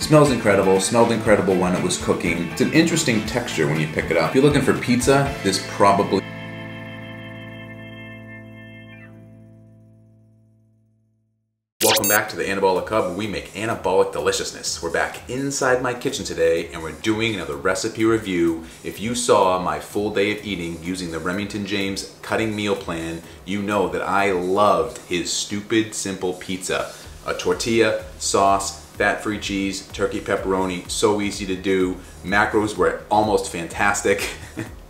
Smells incredible, smelled incredible when it was cooking. It's an interesting texture when you pick it up. If you're looking for pizza, this probably... Welcome back to the Anabolic Hub, where we make anabolic deliciousness. We're back inside my kitchen today and we're doing another recipe review. If you saw my full day of eating using the Remington James cutting meal plan, you know that I loved his stupid simple pizza. A tortilla, sauce, fat-free cheese, turkey pepperoni, so easy to do. Macros were almost fantastic.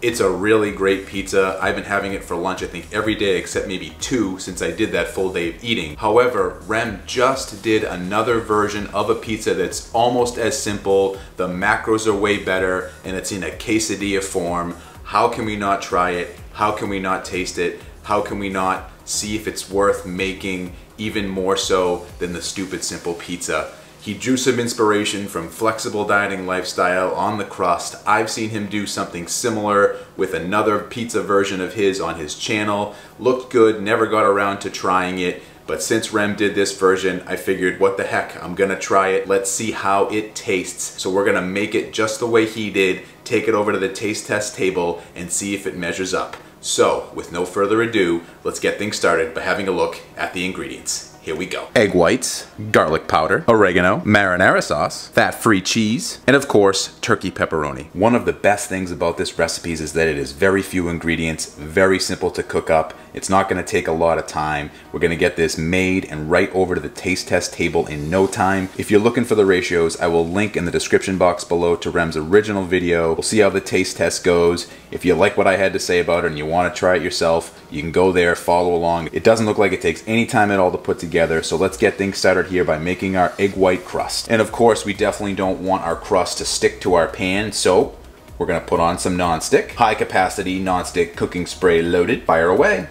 It's a really great pizza. I've been having it for lunch, I think, every day except maybe 2 since I did that full day of eating. However, Rem just did another version of a pizza that's almost as simple. The macros are way better and it's in a quesadilla form. How can we not try it? How can we not taste it? How can we not see if it's worth making even more so than the stupid simple pizza? He drew some inspiration from flexible dieting lifestyle on the crust. I've seen him do something similar with another pizza version of his on his channel. Looked good, never got around to trying it, but since Rem did this version, I figured, what the heck, I'm gonna try it. Let's see how it tastes. So we're gonna make it just the way he did, take it over to the taste test table, and see if it measures up. So, with no further ado, let's get things started by having a look at the ingredients. Here we go. Egg whites, garlic powder, oregano, marinara sauce, fat-free cheese, and of course, turkey pepperoni. One of the best things about this recipe is that it is very few ingredients, very simple to cook up. It's not gonna take a lot of time. We're gonna get this made and right over to the taste test table in no time. If you're looking for the ratios, I will link in the description box below to Rem's original video. We'll see how the taste test goes. If you like what I had to say about it and you wanna try it yourself, you can go there, follow along. It doesn't look like it takes any time at all to put together, so let's get things started here by making our egg white crust. And of course, we definitely don't want our crust to stick to our pan, so we're gonna put on some nonstick. High capacity nonstick cooking spray loaded. Fire away.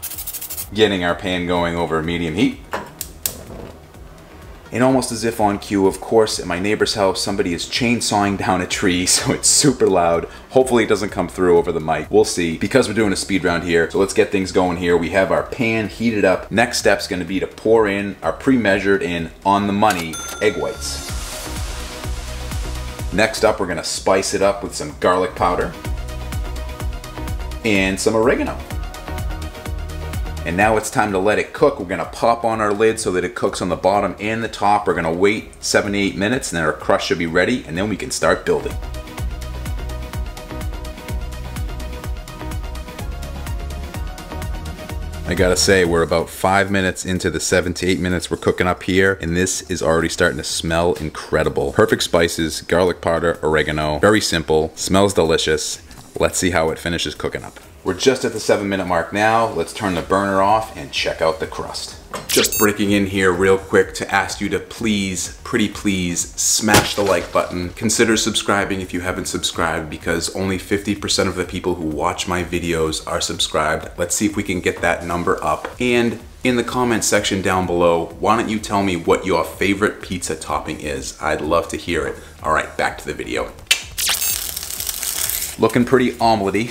Getting our pan going over medium heat. And almost as if on cue, of course, at my neighbor's house, somebody is chainsawing down a tree, so it's super loud. Hopefully it doesn't come through over the mic. We'll see, because we're doing a speed round here. So let's get things going here. We have our pan heated up. Next step's gonna be to pour in our pre-measured and on the money egg whites. Next up, we're gonna spice it up with some garlic powder and some oregano. And now it's time to let it cook. We're gonna pop on our lid so that it cooks on the bottom and the top. We're gonna wait 7 to 8 minutes and then our crust should be ready, and then we can start building. I gotta say, we're about 5 minutes into the 7 to 8 minutes we're cooking up here, and this is already starting to smell incredible. Perfect spices, garlic powder, oregano, very simple, smells delicious. Let's see how it finishes cooking up. We're just at the 7-minute mark now. Let's turn the burner off and check out the crust. Just breaking in here real quick to ask you to please, pretty please, smash the like button. Consider subscribing if you haven't subscribed, because only 50% of the people who watch my videos are subscribed. Let's see if we can get that number up. And in the comment section down below, why don't you tell me what your favorite pizza topping is? I'd love to hear it. All right, back to the video. Looking pretty omelette-y.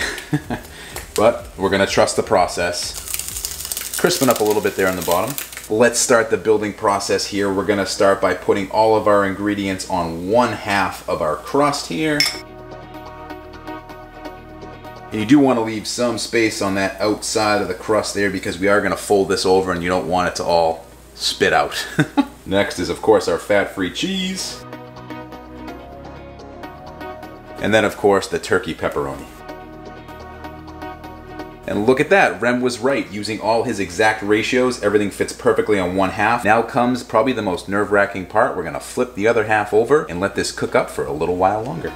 But we're gonna trust the process. Crisping up a little bit there on the bottom. Let's start the building process here. We're gonna start by putting all of our ingredients on 1/2 of our crust here. And you do wanna leave some space on that outside of the crust there, because we are gonna fold this over and you don't want it to all spit out. Next is, of course, our fat-free cheese. And then, of course, the turkey pepperoni. And look at that, Rem was right. Using all his exact ratios, everything fits perfectly on 1/2. Now comes probably the most nerve-wracking part. We're gonna flip the other half over and let this cook up for a little while longer.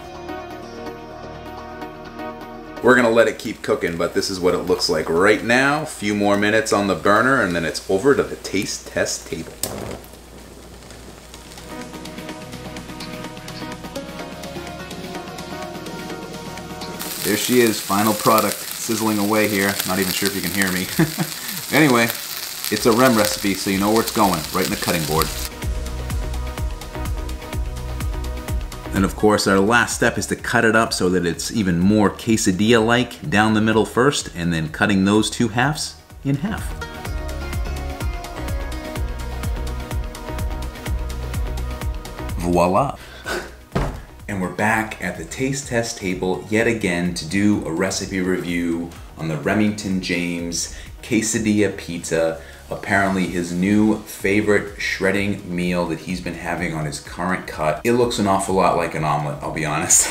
We're gonna let it keep cooking, but this is what it looks like right now. A few more minutes on the burner and then it's over to the taste test table. There she is, final product, sizzling away here. Not even sure if you can hear me. Anyway, it's a Rem recipe, so you know where it's going, right in the cutting board. And of course, our last step is to cut it up so that it's even more quesadilla-like, down the middle first, and then cutting those 2 halves in half. Voila. And we're back at the taste test table yet again to do a recipe review on the Remington James Quesadilla pizza. Apparently his new favorite shredding meal that he's been having on his current cut. It looks an awful lot like an omelet, I'll be honest.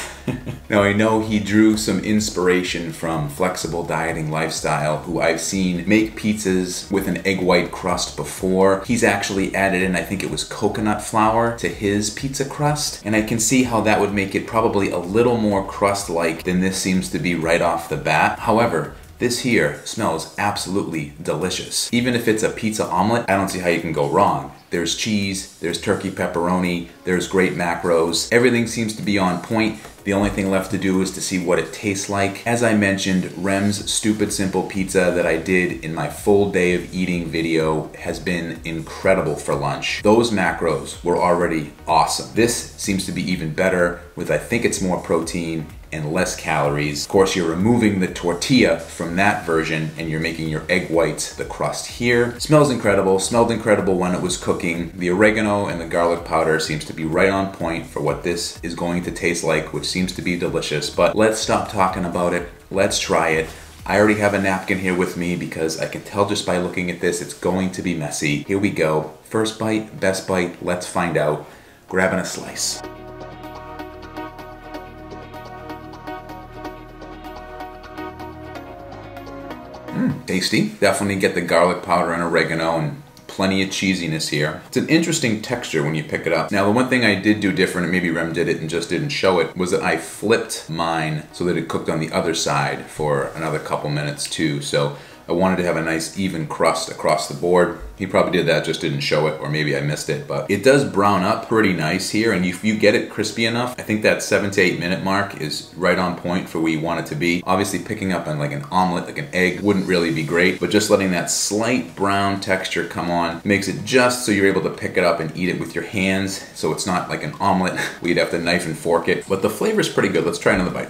Now I know he drew some inspiration from Flexible Dieting Lifestyle, who I've seen make pizzas with an egg white crust before. He's actually added in, I think it was coconut flour to his pizza crust, and I can see how that would make it probably a little more crust-like than this seems to be right off the bat. However, this here smells absolutely delicious. Even if it's a pizza omelet, I don't see how you can go wrong. There's cheese, there's turkey pepperoni, there's great macros. Everything seems to be on point. The only thing left to do is to see what it tastes like. As I mentioned, Rem's Stupid Simple Pizza that I did in my full day of eating video has been incredible for lunch. Those macros were already awesome. This seems to be even better with, I think it's more protein and less calories. Of course, you're removing the tortilla from that version and you're making your egg whites the crust here. Smells incredible, smelled incredible when it was cooking. The oregano and the garlic powder seems to be right on point for what this is going to taste like, which seems to be delicious. But let's stop talking about it. Let's try it. I already have a napkin here with me because I can tell just by looking at this, it's going to be messy. Here we go. First bite, best bite, let's find out. Grabbing a slice. Tasty. Definitely get the garlic powder and oregano and plenty of cheesiness here. It's an interesting texture when you pick it up. Now, the one thing I did do different, and maybe Rem did it and just didn't show it, was that I flipped mine so that it cooked on the other side for another couple minutes too. So I wanted to have a nice even crust across the board. He probably did that, just didn't show it, or maybe I missed it, but it does brown up pretty nice here, and if you get it crispy enough, I think that 7 to 8 minute mark is right on point for where you want it to be. Obviously picking up on like an omelet, like an egg, wouldn't really be great, but just letting that slight brown texture come on makes it just so you're able to pick it up and eat it with your hands, so it's not like an omelet where you'd have to knife and fork it, but the flavor is pretty good. Let's try another bite.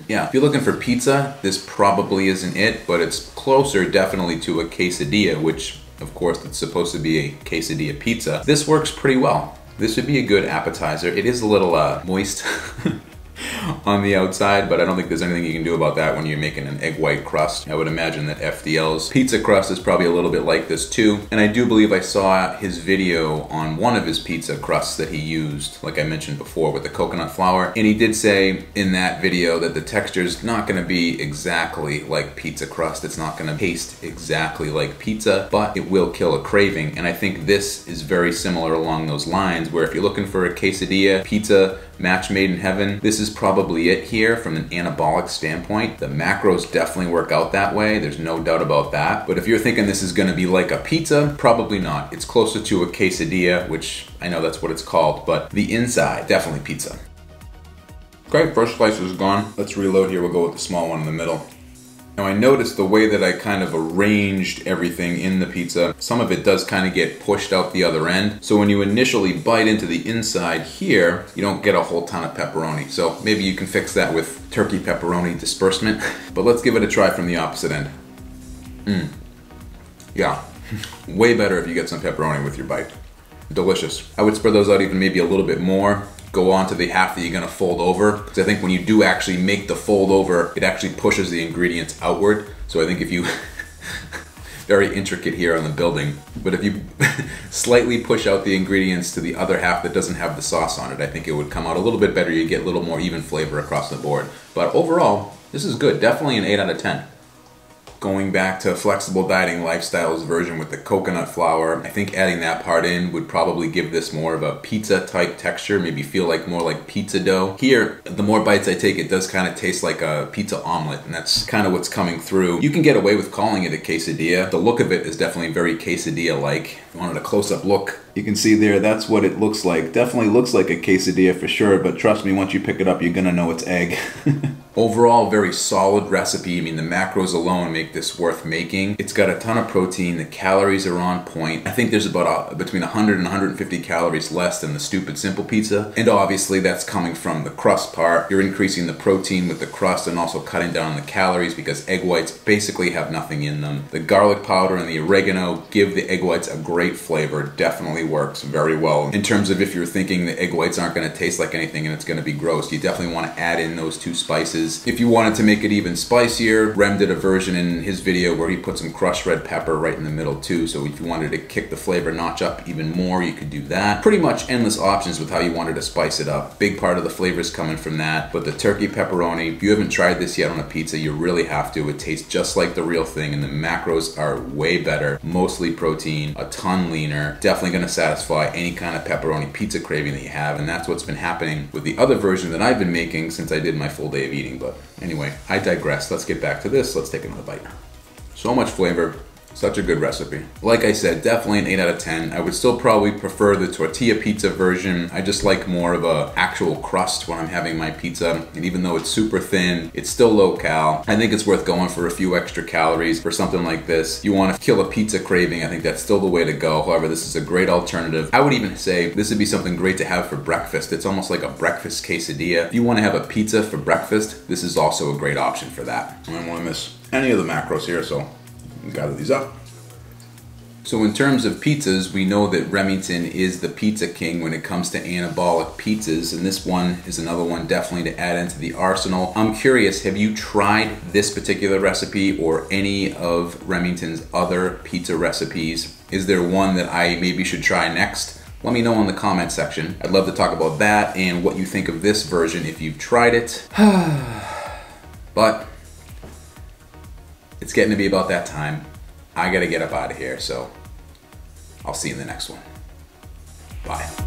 Yeah, if you're looking for pizza, this probably isn't it, but it's closer definitely to a quesadilla, which of course it's supposed to be a quesadilla pizza. This works pretty well. This would be a good appetizer. It is a little moist on the outside, but I don't think there's anything you can do about that when you're making an egg white crust. I would imagine that FDL's pizza crust is probably a little bit like this too. And I do believe I saw his video on one of his pizza crusts that he used, like I mentioned before, with the coconut flour. And he did say in that video that the texture is not gonna be exactly like pizza crust. It's not gonna taste exactly like pizza, but it will kill a craving. And I think this is very similar along those lines, where if you're looking for a quesadilla pizza match made in heaven, this is probably it here from an anabolic standpoint. The macros definitely work out that way, there's no doubt about that. But if you're thinking this is gonna be like a pizza, probably not. It's closer to a quesadilla, which I know that's what it's called, but the inside, definitely pizza. Okay, first slice is gone. Let's reload here, we'll go with the small one in the middle. Now I noticed the way that I kind of arranged everything in the pizza, some of it does kind of get pushed out the other end. So when you initially bite into the inside here, you don't get a whole ton of pepperoni. So maybe you can fix that with turkey pepperoni disbursement. But let's give it a try from the opposite end. Yeah, way better if you get some pepperoni with your bite. Delicious. I would spread those out even maybe a little bit more. Go on to the half that you're gonna fold over. Because I think when you do actually make the fold over, it actually pushes the ingredients outward. So I think if you, very intricate here on the building, but if you slightly push out the ingredients to the other half that doesn't have the sauce on it, I think it would come out a little bit better. You get a little more even flavor across the board. But overall, this is good. Definitely an 8 out of 10. Going back to Flexible Dieting Lifestyle's version with the coconut flour, I think adding that part in would probably give this more of a pizza type texture, maybe feel like more like pizza dough. Here, the more bites I take, it does kind of taste like a pizza omelet, and that's kind of what's coming through. You can get away with calling it a quesadilla. The look of it is definitely very quesadilla-like. If you wanted a close-up look, you can see there, that's what it looks like. Definitely looks like a quesadilla for sure, but trust me, once you pick it up, you're gonna know it's egg. Overall, very solid recipe. I mean, the macros alone make this worth making. It's got a ton of protein. The calories are on point. I think there's about between 100 and 150 calories less than the Stupid Simple Pizza. And obviously that's coming from the crust part. You're increasing the protein with the crust and also cutting down on the calories because egg whites basically have nothing in them. The garlic powder and the oregano give the egg whites a great flavor. Definitely definitely works very well. In terms of if you're thinking the egg whites aren't gonna taste like anything and it's gonna be gross, you definitely wanna add in those 2 spices. If you wanted to make it even spicier, Rem did a version in his video where he put some crushed red pepper right in the middle too, so if you wanted to kick the flavor notch up even more, you could do that. Pretty much endless options with how you wanted to spice it up. Big part of the flavors coming from that, but the turkey pepperoni, if you haven't tried this yet on a pizza, you really have to. It tastes just like the real thing, and the macros are way better. Mostly protein, a ton leaner, definitely gonna satisfy any kind of pepperoni pizza craving that you have, and that's what's been happening with the other version that I've been making since I did my full day of eating. But anyway, I digress. Let's get back to this. Let's take another bite. So much flavor. Such a good recipe. Like I said, definitely an 8 out of 10. I would still probably prefer the tortilla pizza version. I just like more of a actual crust when I'm having my pizza. And even though it's super thin, it's still low cal. I think it's worth going for a few extra calories for something like this. You want to kill a pizza craving, I think that's still the way to go. However, this is a great alternative. I would even say this would be something great to have for breakfast. It's almost like a breakfast quesadilla. If you want to have a pizza for breakfast, this is also a great option for that. I don't want to miss any of the macros here, so gather these up. So in terms of pizzas, we know that Remington is the pizza king when it comes to anabolic pizzas, and this one is another one definitely to add into the arsenal. I'm curious, have you tried this particular recipe or any of Remington's other pizza recipes? Is there one that I maybe should try next? Let me know in the comment section. I'd love to talk about that and what you think of this version if you've tried it. But it's getting to be about that time. I gotta get up out of here, so I'll see you in the next one. Bye.